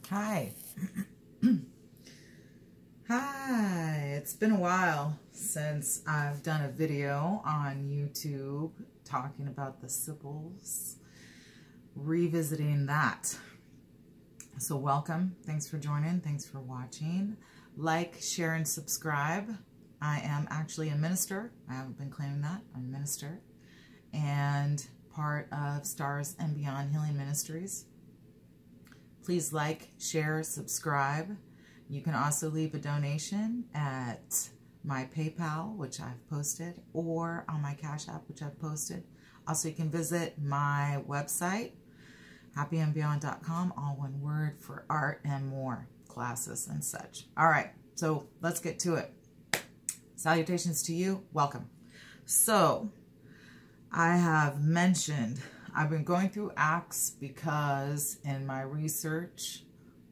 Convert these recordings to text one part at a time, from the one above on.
Hi. Hi. It's been a while since I've done a video on YouTube talking about the Sibyls, revisiting that. So welcome. Thanks for joining. Thanks for watching. Like, share, and subscribe. I am actually a minister. I haven't been claiming that. I'm a minister and part of Stars and Beyond Healing Ministries. Please like, share, subscribe. You can also leave a donation at my PayPal, which I've posted, or on my Cash App, which I've posted. Also, you can visit my website, happyandbeyond.com, all one word, for art and more classes and such. All right, so let's get to it. Salutations to you. Welcome. So, I have mentioned I've been going through Acts because in my research,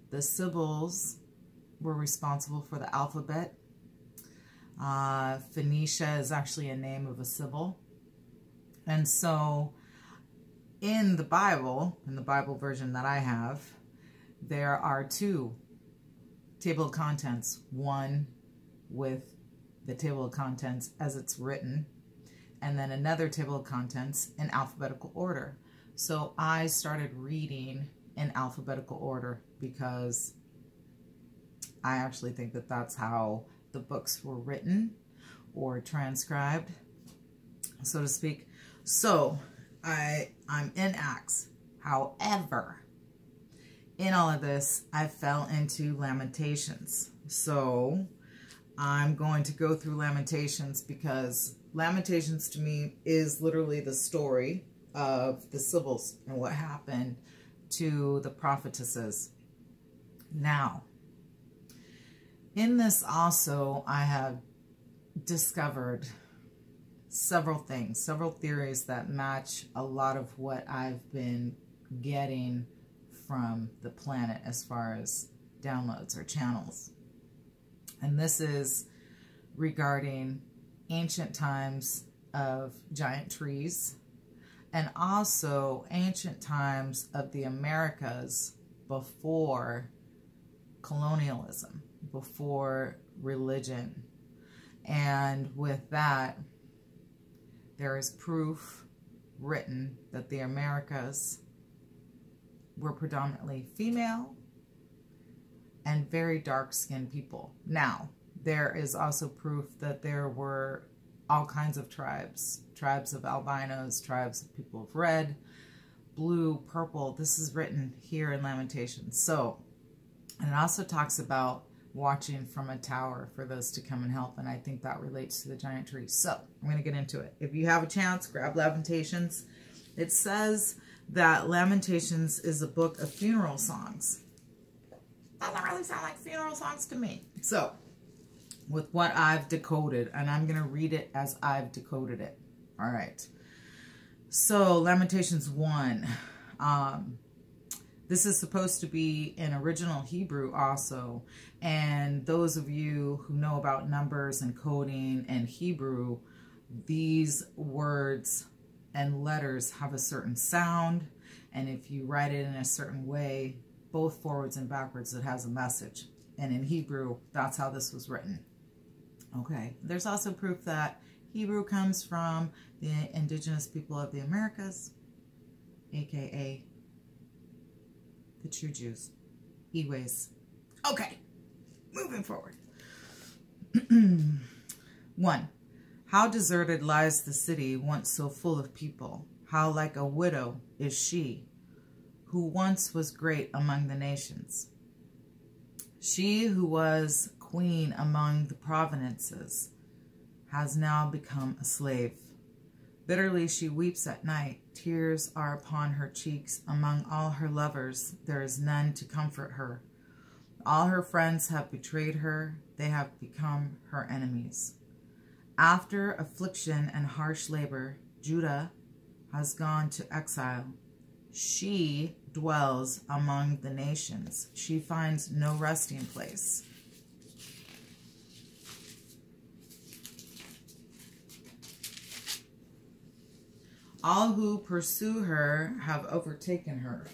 the Sibyls were responsible for the alphabet. Phoenicia is actually a name of a Sibyl. And so in the Bible version that I have, there are two table of contents. One with the table of contents as it's written, and then another table of contents in alphabetical order. So I started reading in alphabetical order because I actually think that that's how the books were written or transcribed, so to speak. So I'm in Acts. However, in all of this, I fell into Lamentations. So I'm going to go through Lamentations because Lamentations to me is literally the story of the Sibyls and what happened to the prophetesses. Now, in this also, I have discovered several things, several theories that match a lot of what I've been getting from the planet as far as downloads or channels. And this is regarding ancient times of giant trees and also ancient times of the Americas before colonialism, before religion. And with that, there is proof written that the Americas were predominantly female and very dark-skinned people. Now, there is also proof that there were all kinds of tribes. Tribes of albinos, tribes of people of red, blue, purple. This is written here in Lamentations. So, and it also talks about watching from a tower for those to come and help. And I think that relates to the giant tree. So, I'm going to get into it. If you have a chance, grab Lamentations. It says that Lamentations is a book of funeral songs. Doesn't really sound like funeral songs to me. So, with what I've decoded, and I'm going to read it as I've decoded it. All right. So, Lamentations 1. This is supposed to be in original Hebrew also. And those of you who know about numbers and coding and Hebrew, these words and letters have a certain sound. And if you write it in a certain way, both forwards and backwards, it has a message. And in Hebrew, that's how this was written. Okay. There's also proof that Hebrew comes from the indigenous people of the Americas, aka the true Jews. Anyways. Okay. Moving forward. 1. How deserted lies the city once so full of people. How like a widow is she, who once was great among the nations. She who was queen among the provinces has now become a slave. Bitterly she weeps at night. Tears are upon her cheeks. Among all her lovers, there is none to comfort her. All her friends have betrayed her. They have become her enemies. After affliction and harsh labor, Judah has gone to exile. She dwells among the nations. She finds no resting place. All who pursue her have overtaken her.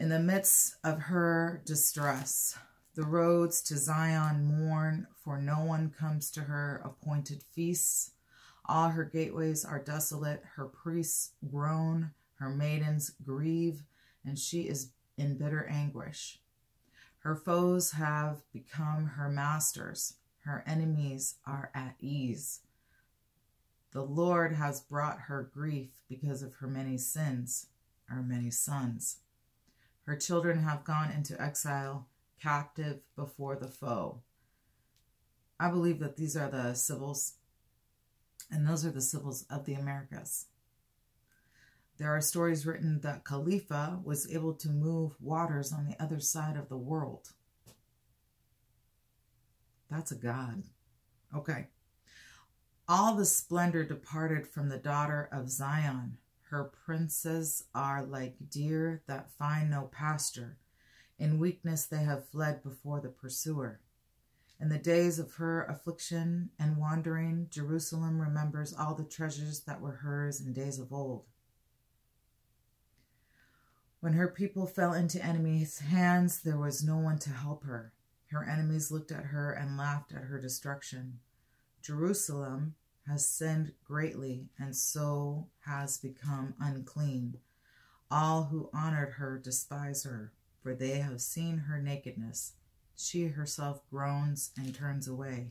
In the midst of her distress, the roads to Zion mourn, for no one comes to her appointed feasts. All her gateways are desolate, her priests groan, her maidens grieve, and she is in bitter anguish. Her foes have become her masters, her enemies are at ease. The Lord has brought her grief because of her many sins, her many sons. Her children have gone into exile, captive before the foe. I believe that these are the Sibyls, and those are the Sibyls of the Americas. There are stories written that Khalifa was able to move waters on the other side of the world. That's a God. Okay. All the splendor departed from the daughter of Zion. Her princes are like deer that find no pasture. In weakness they have fled before the pursuer. In the days of her affliction and wandering, Jerusalem remembers all the treasures that were hers in days of old. When her people fell into enemies' hands, there was no one to help her. Her enemies looked at her and laughed at her destruction. Jerusalem has sinned greatly and so has become unclean. All who honored her despise her, for they have seen her nakedness. She herself groans and turns away.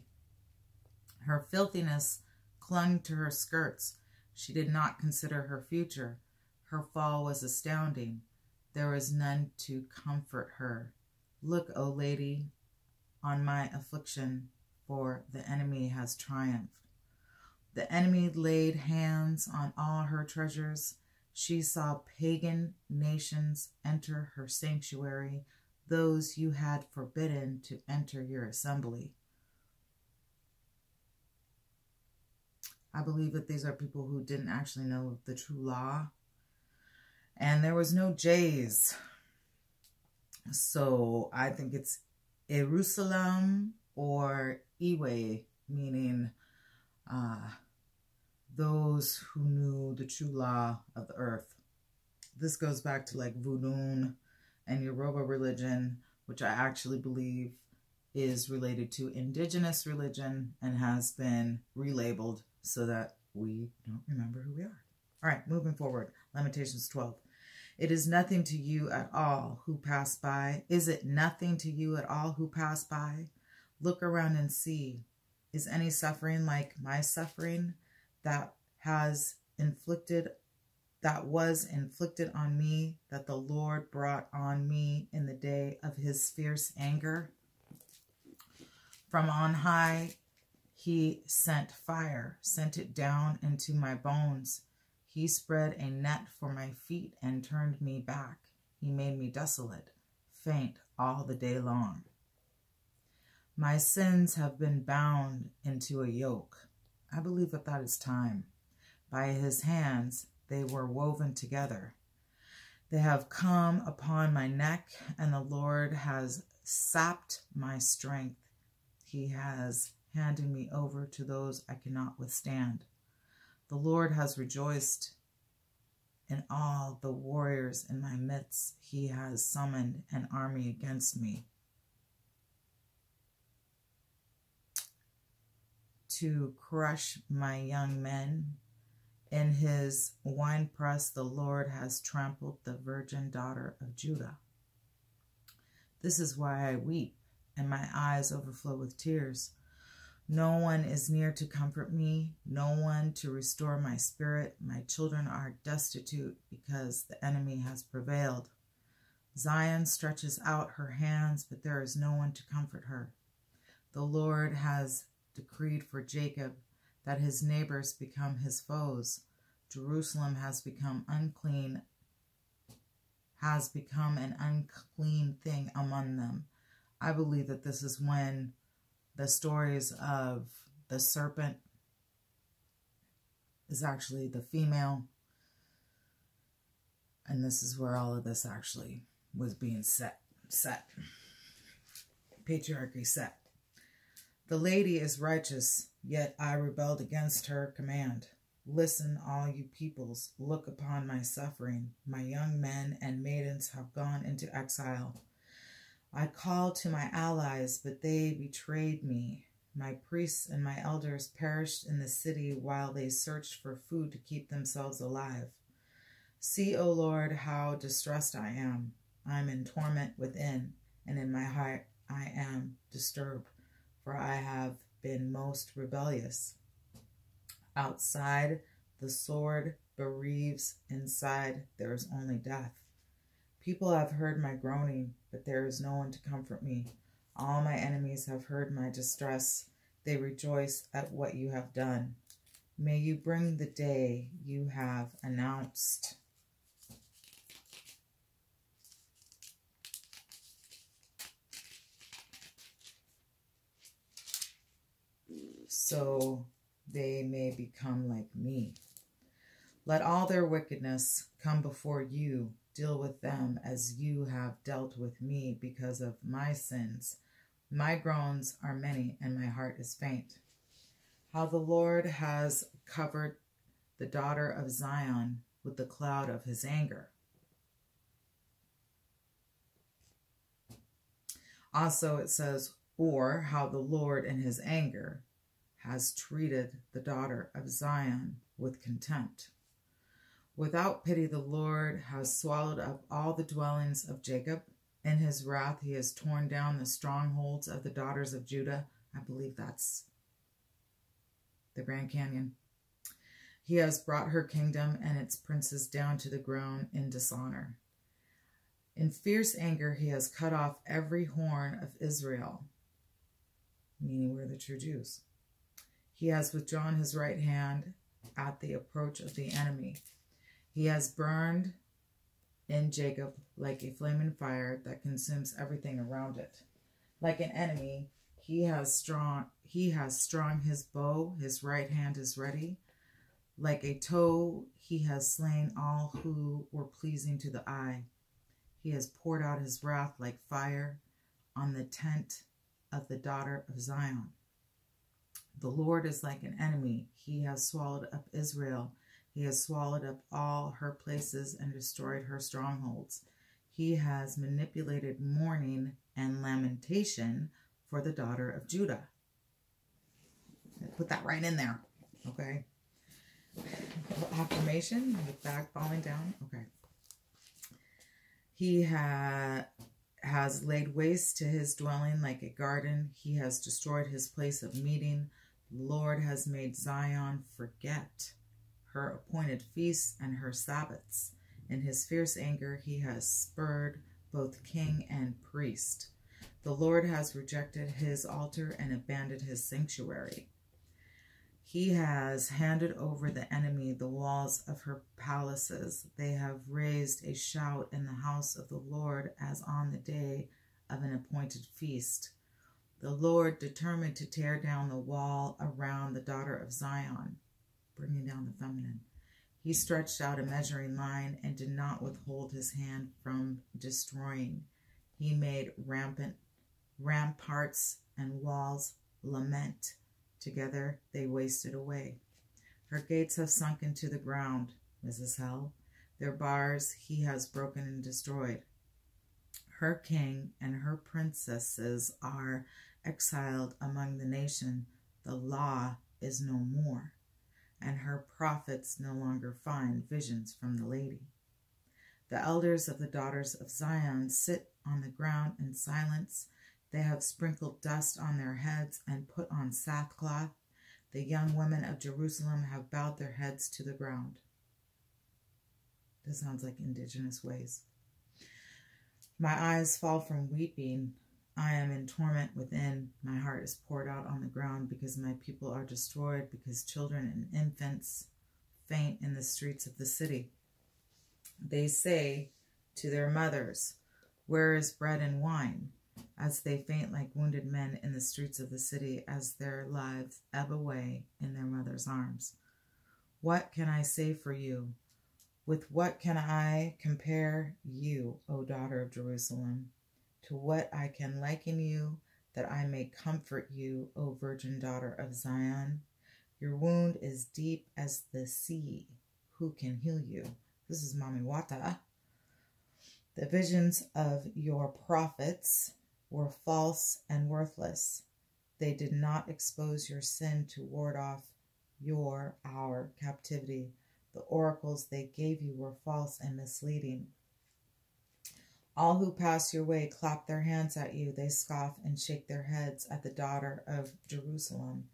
Her filthiness clung to her skirts. She did not consider her future. Her fall was astounding. There was none to comfort her. Look, O lady, on my affliction, for the enemy has triumphed. The enemy laid hands on all her treasures. She saw pagan nations enter her sanctuary, those you had forbidden to enter your assembly. I believe that these are people who didn't actually know the true law. And there was no J's. So I think it's Jerusalem or Iwe, meaning those who knew the true law of the earth. This goes back to like Voodoo and Yoruba religion, which I actually believe is related to indigenous religion and has been relabeled so that we don't remember who we are. All right, moving forward. Lamentations 12. It is nothing to you at all who pass by. Is it nothing to you at all who pass by? Look around and see. Is any suffering like my suffering that was inflicted on me, that the Lord brought on me in the day of his fierce anger? From on high he sent fire, sent it down into my bones. He spread a net for my feet and turned me back. He made me desolate, faint all the day long. My sins have been bound into a yoke. I believe that that is time. By his hands they were woven together. They have come upon my neck, and the Lord has sapped my strength. He has handed me over to those I cannot withstand. The Lord has rejoiced in all the warriors in my midst. He has summoned an army against me. To crush my young men. In his winepress, the Lord has trampled the virgin daughter of Judah. This is why I weep, and my eyes overflow with tears. No one is near to comfort me, no one to restore my spirit. My children are destitute because the enemy has prevailed. Zion stretches out her hands, but there is no one to comfort her. The Lord has decreed for Jacob that his neighbors become his foes. Jerusalem has become unclean, has become an unclean thing among them. I believe that this is when the stories of the serpent is actually the female. And this is where all of this actually was being set. Patriarchy set. The lady is righteous, yet I rebelled against her command. Listen, all you peoples, look upon my suffering. My young men and maidens have gone into exile. I called to my allies, but they betrayed me. My priests and my elders perished in the city while they searched for food to keep themselves alive. See, O Lord, how distressed I am. I am in torment within, and in my heart I am disturbed, for I have been most rebellious. Outside, the sword bereaves. Inside, there is only death. People have heard my groaning, but there is no one to comfort me. All my enemies have heard my distress. They rejoice at what you have done. May you bring the day you have announced. So they may become like me. Let all their wickedness come before you. Deal with them as you have dealt with me because of my sins. My groans are many, and my heart is faint. How the Lord has covered the daughter of Zion with the cloud of his anger. Also it says, or how the Lord in his anger has treated the daughter of Zion with contempt. Without pity, the Lord has swallowed up all the dwellings of Jacob. In his wrath, he has torn down the strongholds of the daughters of Judah. I believe that's the Grand Canyon. He has brought her kingdom and its princes down to the ground in dishonor. In fierce anger, he has cut off every horn of Israel, meaning we're the true Jews. He has withdrawn his right hand at the approach of the enemy. He has burned in Jacob like a flaming fire that consumes everything around it. Like an enemy, he has strung his bow, his right hand is ready. Like a tow, he has slain all who were pleasing to the eye. He has poured out his wrath like fire on the tent of the daughter of Zion. The Lord is like an enemy. He has swallowed up Israel. He has swallowed up all her places and destroyed her strongholds. He has manipulated mourning and lamentation for the daughter of Judah. Put that right in there, okay? Affirmation, the back falling down, okay. He has laid waste to his dwelling like a garden. He has destroyed his place of meeting. The Lord has made Zion forget her appointed feasts and her Sabbaths. In his fierce anger, he has spurred both king and priest. The Lord has rejected his altar and abandoned his sanctuary. He has handed over the enemy the walls of her palaces. They have raised a shout in the house of the Lord as on the day of an appointed feast. The Lord determined to tear down the wall around the daughter of Zion, bringing down the feminine. He stretched out a measuring line and did not withhold his hand from destroying. He made ramparts and walls lament. Together they wasted away. Her gates have sunk into the ground, Mrs. Hell. Their bars he has broken and destroyed. Her king and her princesses are exiled among the nation. The law is no more, and her prophets no longer find visions from the lady. The elders of the daughters of Zion sit on the ground in silence. They have sprinkled dust on their heads and put on sackcloth. The young women of Jerusalem have bowed their heads to the ground. This sounds like indigenous ways. My eyes fall from weeping. I am in torment within. My heart is poured out on the ground because my people are destroyed, because children and infants faint in the streets of the city. They say to their mothers, "Where is bread and wine?" as they faint like wounded men in the streets of the city, as their lives ebb away in their mother's arms. What can I say for you? With what can I compare you, O daughter of Jerusalem? To what I can liken you, that I may comfort you, O virgin daughter of Zion? Your wound is deep as the sea. Who can heal you? This is Mami Wata. The visions of your prophets were false and worthless. They did not expose your sin to ward off our captivity. The oracles they gave you were false and misleading. All who pass your way clap their hands at you. They scoff and shake their heads at the daughter of Jerusalem.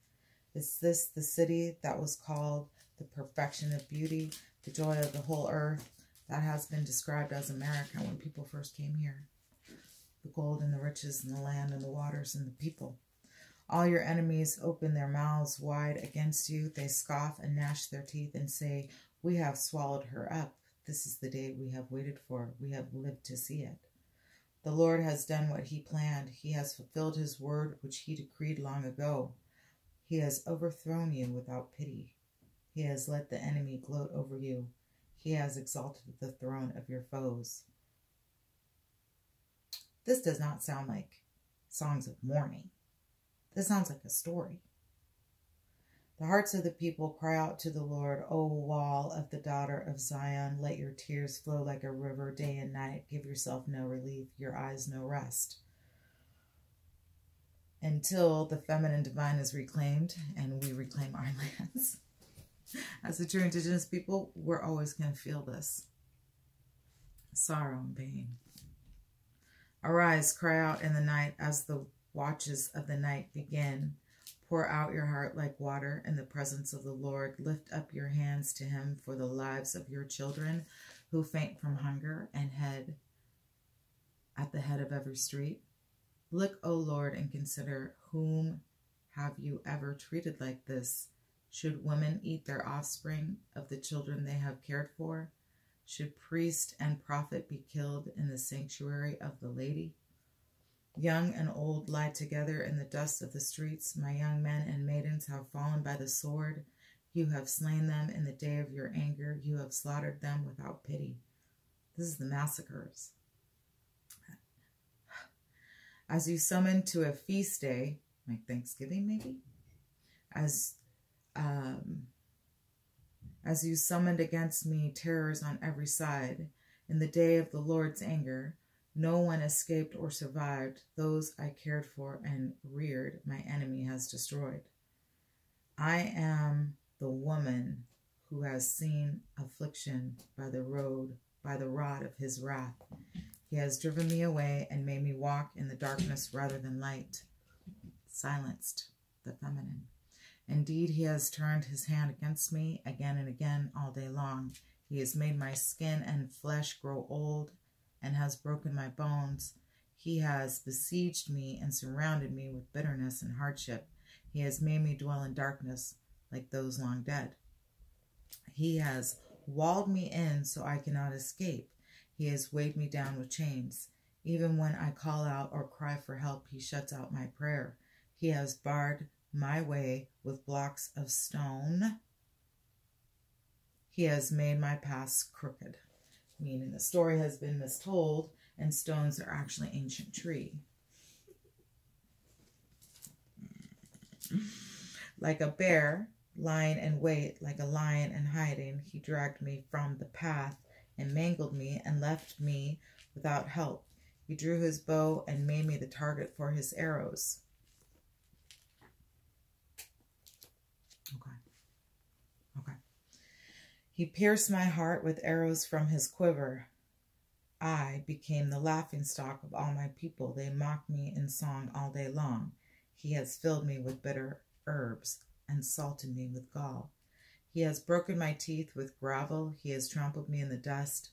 Is this the city that was called the perfection of beauty, the joy of the whole earth? That has been described as America when people first came here. The gold and the riches and the land and the waters and the people. All your enemies open their mouths wide against you. They scoff and gnash their teeth and say, we have swallowed her up. This is the day we have waited for. We have lived to see it. The Lord has done what he planned. He has fulfilled his word, which he decreed long ago. He has overthrown you without pity. He has let the enemy gloat over you. He has exalted the throne of your foes. This does not sound like songs of mourning. This sounds like a story. The hearts of the people cry out to the Lord, O wall of the daughter of Zion, let your tears flow like a river day and night. Give yourself no relief, your eyes no rest. Until the feminine divine is reclaimed and we reclaim our lands. As the true indigenous people, we're always going to feel this. Sorrow and pain. Arise, cry out in the night as the watches of the night begin. Pour out your heart like water in the presence of the Lord. Lift up your hands to him for the lives of your children who faint from hunger and head at the head of every street. Look, O Lord, and consider, whom have you ever treated like this? Should women eat their offspring of the children they have cared for? Should priest and prophet be killed in the sanctuary of the lady? Young and old lie together in the dust of the streets. My young men and maidens have fallen by the sword. You have slain them in the day of your anger. You have slaughtered them without pity. This is the massacres. As you summon to a feast day, like Thanksgiving maybe, as you summoned against me terrors on every side, in the day of the Lord's anger, no one escaped or survived. Those I cared for and reared, my enemy has destroyed. I am the woman who has seen affliction by the rod of his wrath. He has driven me away and made me walk in the darkness rather than light. Silenced the feminine. Indeed, he has turned his hand against me again and again all day long. He has made my skin and flesh grow old and has broken my bones. He has besieged me and surrounded me with bitterness and hardship. He has made me dwell in darkness like those long dead. He has walled me in so I cannot escape. He has weighed me down with chains. Even when I call out or cry for help, he shuts out my prayer. He has barred my way with blocks of stone. He has made my paths crooked. Meaning the story has been mistold and stones are actually ancient tree. Like a bear lying in wait, like a lion in hiding, he dragged me from the path and mangled me and left me without help. He drew his bow and made me the target for his arrows. Okay. He pierced my heart with arrows from his quiver. I became the laughingstock of all my people. They mock me in song all day long. He has filled me with bitter herbs and salted me with gall. He has broken my teeth with gravel. He has trampled me in the dust.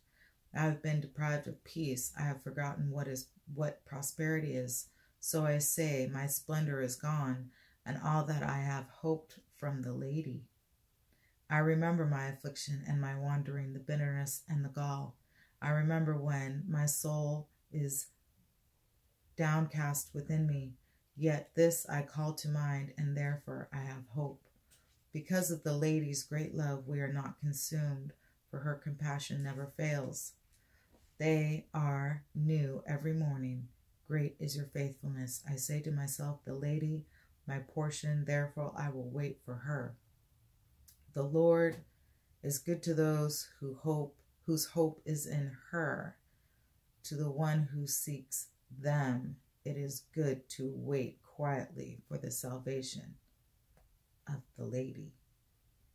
I have been deprived of peace. I have forgotten what prosperity is. So I say, my splendor is gone, and all that I have hoped from the lady. I remember my affliction and my wandering, the bitterness and the gall. I remember when my soul is downcast within me. Yet this I call to mind, and therefore I have hope. Because of the lady's great love, we are not consumed, for her compassion never fails. They are new every morning. Great is your faithfulness. I say to myself, the lady, my portion, therefore I will wait for her. The Lord is good to those whose hope is in her. To the one who seeks them, it is good to wait quietly for the salvation of the lady.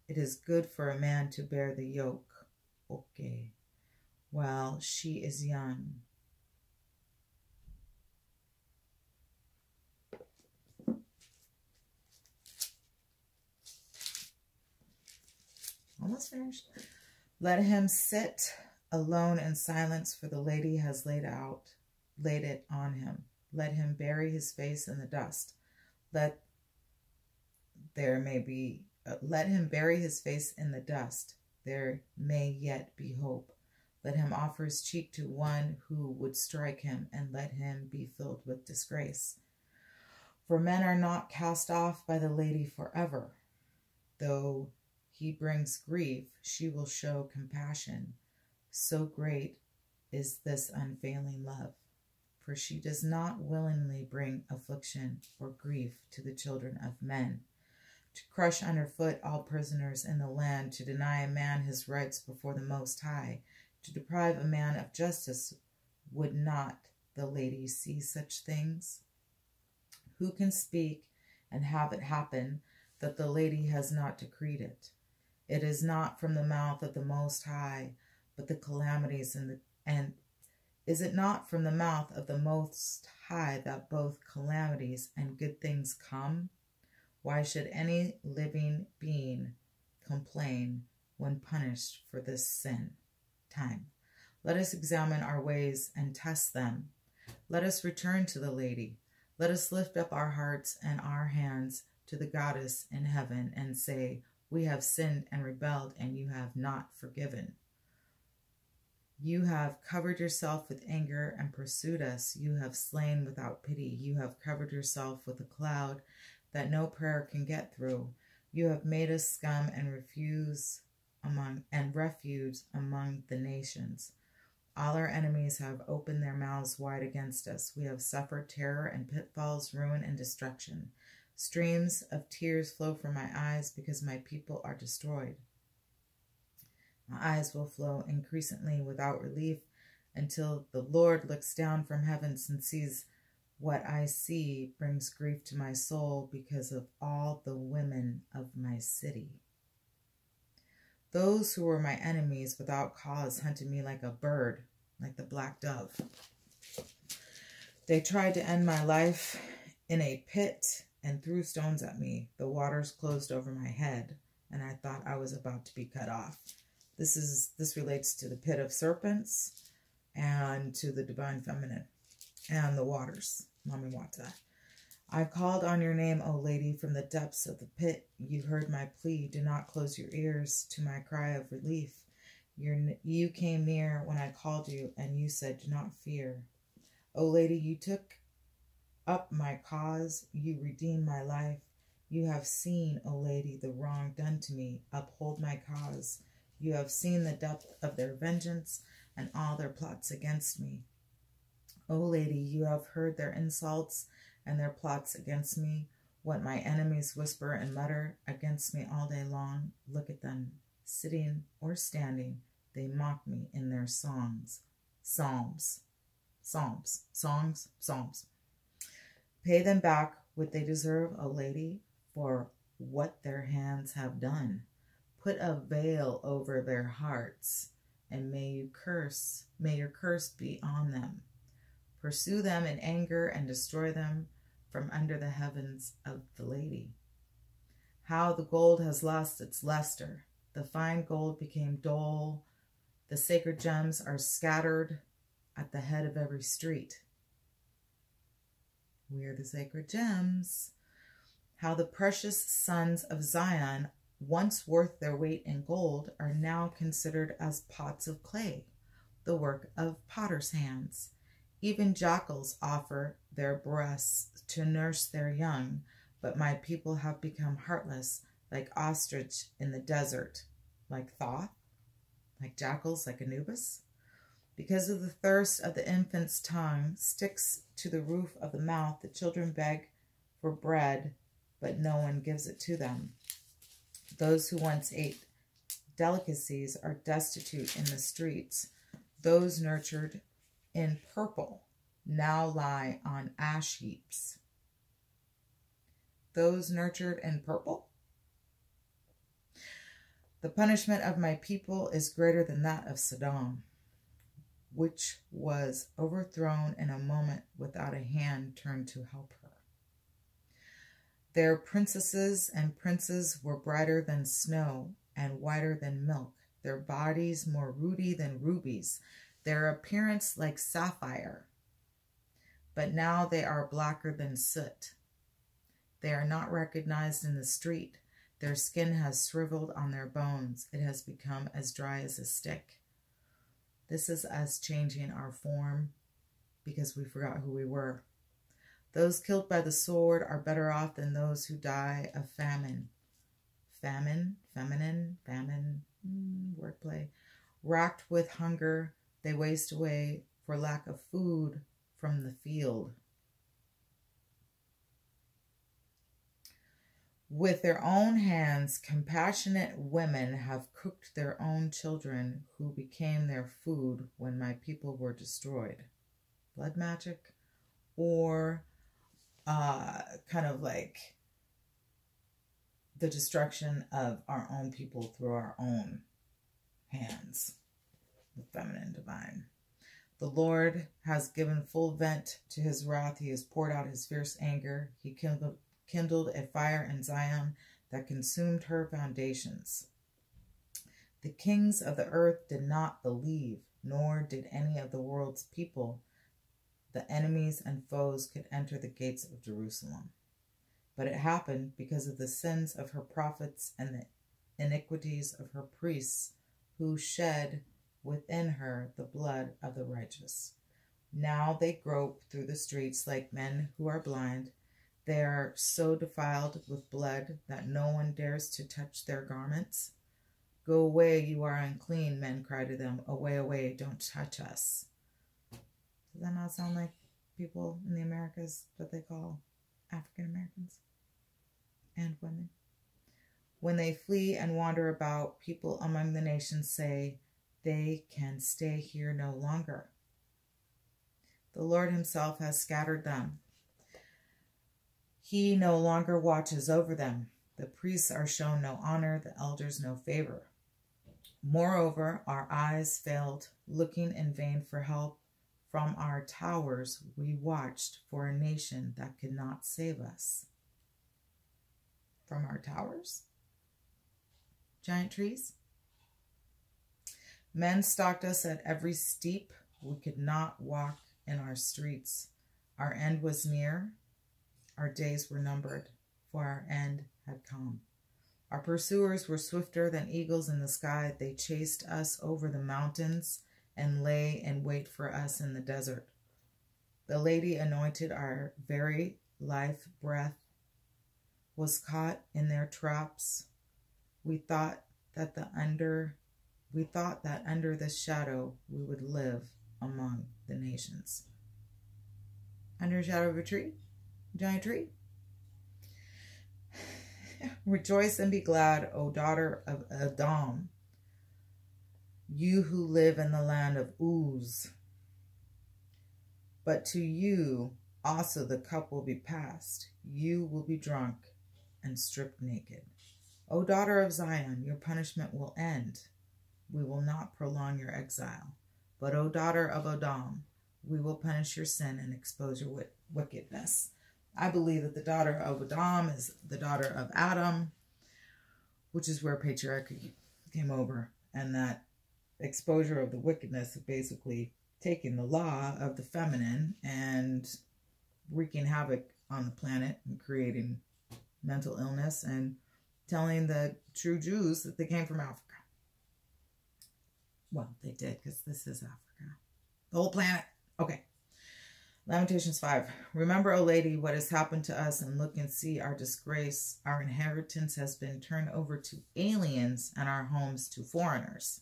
It is good for a man to bear the yoke, okay, while she is young. Almost finished. Let him sit alone in silence, for the lady has laid it on him. Let him bury his face in the dust. Let him bury his face in the dust. There may yet be hope. Let him offer his cheek to one who would strike him, and let him be filled with disgrace. For men are not cast off by the lady forever. Though he brings grief, she will show compassion. So great is this unfailing love. For she does not willingly bring affliction or grief to the children of men. To crush underfoot all prisoners in the land, to deny a man his rights before the Most High, to deprive a man of justice, would not the lady see such things? Who can speak and have it happen that the lady has not decreed it? It is not from the mouth of the Most High, but the calamities and is it not from the mouth of the Most High that both calamities and good things come? Why should any living being complain when punished for this sin? Time. Let us examine our ways and test them. Let us return to the lady. Let us lift up our hearts and our hands to the goddess in heaven and say, we have sinned and rebelled, and you have not forgiven. You have covered yourself with anger and pursued us. You have slain without pity. You have covered yourself with a cloud that no prayer can get through. You have made us scum and refuge among the nations. All our enemies have opened their mouths wide against us. We have suffered terror and pitfalls, ruin and destruction. Streams of tears flow from my eyes because my people are destroyed. My eyes will flow increasingly without relief until the Lord looks down from heavens and sees what I see brings grief to my soul because of all the women of my city. Those who were my enemies without cause hunted me like a bird, like the black dove. They tried to end my life in a pit and threw stones at me. The waters closed over my head, and I thought I was about to be cut off. This relates to the pit of serpents and to the divine feminine and the waters, Mami Wata. I called on your name, O lady, from the depths of the pit. You heard my plea. Do not close your ears to my cry of relief. You came near when I called you, and you said, do not fear. O lady, you took up my cause. You redeemed my life. You have seen, O lady, the wrong done to me. Uphold my cause. You have seen the depth of their vengeance and all their plots against me. O lady, you have heard their insults and their plots against me, what my enemies whisper and mutter against me all day long. Look at them, sitting or standing. They mock me in their songs. Psalms. Pay them back what they deserve, O lady, for what their hands have done. Put a veil over their hearts, and may your curse be on them. Pursue them in anger and destroy them from under the heavens of the lady. How the gold has lost its luster. The fine gold became dull. The sacred gems are scattered at the head of every street. We are the sacred gems. How the precious sons of Zion, once worth their weight in gold, are now considered as pots of clay, the work of potter's hands. Even jackals offer their breasts to nurse their young, but my people have become heartless, like ostrich in the desert, like Thoth, like jackals, like Anubis. Because of the thirst of the infant's tongue sticks to the roof of the mouth, the children beg for bread, but no one gives it to them. Those who once ate delicacies are destitute in the streets. Those nurtured in purple now lie on ash heaps. Those nurtured in purple? The punishment of my people is greater than that of Sodom, which was overthrown in a moment without a hand turned to help her. Their princesses and princes were brighter than snow and whiter than milk, their bodies more ruddy than rubies, their appearance like sapphire. But now they are blacker than soot. They are not recognized in the street. Their skin has shriveled on their bones. It has become as dry as a stick. This is us changing our form because we forgot who we were. Those killed by the sword are better off than those who die of famine. Famine, feminine, famine, wordplay. Racked with hunger, they waste away for lack of food from the field. With their own hands, compassionate women have cooked their own children who became their food when my people were destroyed. Blood magic, or kind of like the destruction of our own people through our own hands, the feminine divine. The Lord has given full vent to his wrath. He has poured out his fierce anger. He kindled a fire in Zion that consumed her foundations. The kings of the earth did not believe, nor did any of the world's people. The enemies and foes could enter the gates of Jerusalem. But it happened because of the sins of her prophets and the iniquities of her priests, who shed within her the blood of the righteous. Now they grope through the streets like men who are blind. They are so defiled with blood that no one dares to touch their garments. Go away, you are unclean, men cry to them. Away, away, don't touch us. Does that not sound like people in the Americas that they call African Americans and women? When they flee and wander about, people among the nations say, they can stay here no longer. The Lord himself has scattered them. He no longer watches over them. The priests are shown no honor, the elders no favor. Moreover, our eyes failed, looking in vain for help. From our towers we watched for a nation that could not save us. From our towers? Giant trees? Men stalked us at every steep. We could not walk in our streets. Our end was near. Our days were numbered, for our end had come. Our pursuers were swifter than eagles in the sky. They chased us over the mountains and lay in wait for us in the desert. The lady anointed our very life breath was caught in their traps. We thought that under the shadow we would live among the nations. Under the shadow of a tree? Giant tree? Rejoice and be glad, O daughter of Edom, you who live in the land of Uz. But to you also the cup will be passed. You will be drunk and stripped naked. O daughter of Zion, your punishment will end. We will not prolong your exile. But O daughter of Edom, we will punish your sin and expose your wickedness. I believe that the daughter of Edom is the daughter of Adam, which is where patriarchy came over, and that exposure of the wickedness of basically taking the law of the feminine and wreaking havoc on the planet and creating mental illness and telling the true Jews that they came from Africa. Well, they did, because this is Africa. The whole planet. Okay. Lamentations 5. Remember, O lady, what has happened to us, and look and see our disgrace. Our inheritance has been turned over to aliens, and our homes to foreigners.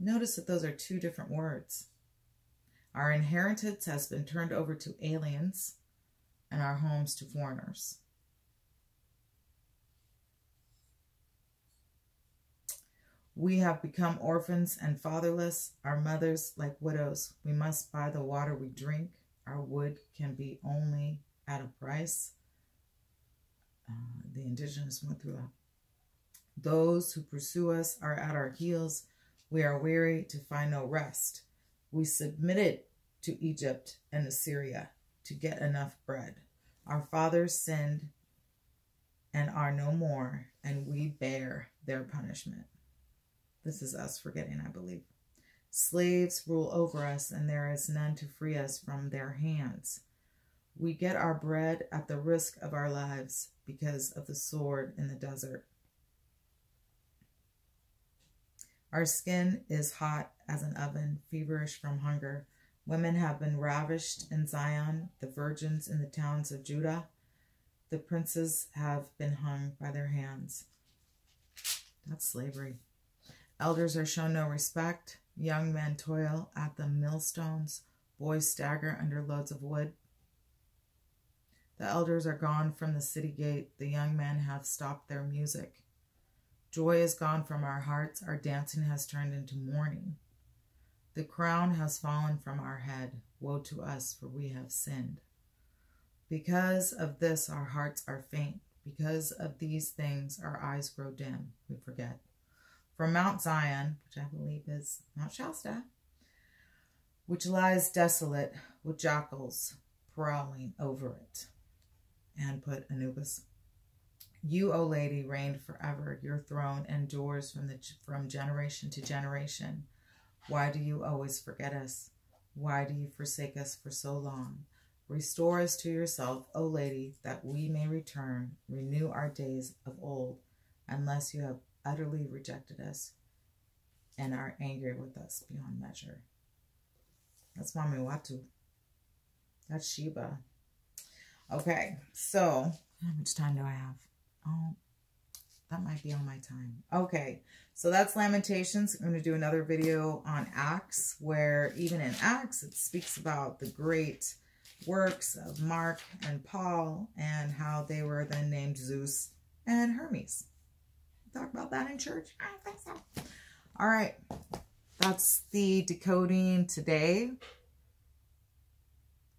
Notice that those are two different words. Our inheritance has been turned over to aliens, and our homes to foreigners. We have become orphans and fatherless, our mothers like widows. We must buy the water we drink. Our wood can be only at a price. The indigenous went through that. Those who pursue us are at our heels. We are weary to find no rest. We submitted to Egypt and Assyria to get enough bread. Our fathers sinned and are no more, and we bear their punishment. This is us forgetting, I believe. Slaves rule over us, and there is none to free us from their hands. We get our bread at the risk of our lives because of the sword in the desert. Our skin is hot as an oven, feverish from hunger. Women have been ravished in Zion, the virgins in the towns of Judah. The princes have been hung by their hands. That's slavery. Elders are shown no respect. Young men toil at the millstones. Boys stagger under loads of wood. The elders are gone from the city gate. The young men have stopped their music. Joy is gone from our hearts. Our dancing has turned into mourning. The crown has fallen from our head. Woe to us, for we have sinned. Because of this, our hearts are faint. Because of these things, our eyes grow dim. We forget. From Mount Zion, which I believe is Mount Shasta, which lies desolate with jackals prowling over it. And put Anubis. You, O lady, reigned forever. Your throne endures from generation to generation. Why do you always forget us? Why do you forsake us for so long? Restore us to yourself, O lady, that we may return. Renew our days of old, unless you have utterly rejected us and are angry with us beyond measure. That's Mami Watu. That's Sheba. Okay, so how much time do I have? Oh, that might be all my time. Okay, so that's Lamentations. I'm going to do another video on Acts, where even in Acts, it speaks about the great works of Mark and Paul and how they were then named Zeus and Hermes. Talk about that in church? I don't think so. All right, that's the decoding today.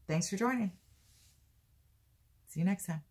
Thanks for joining. See you next time.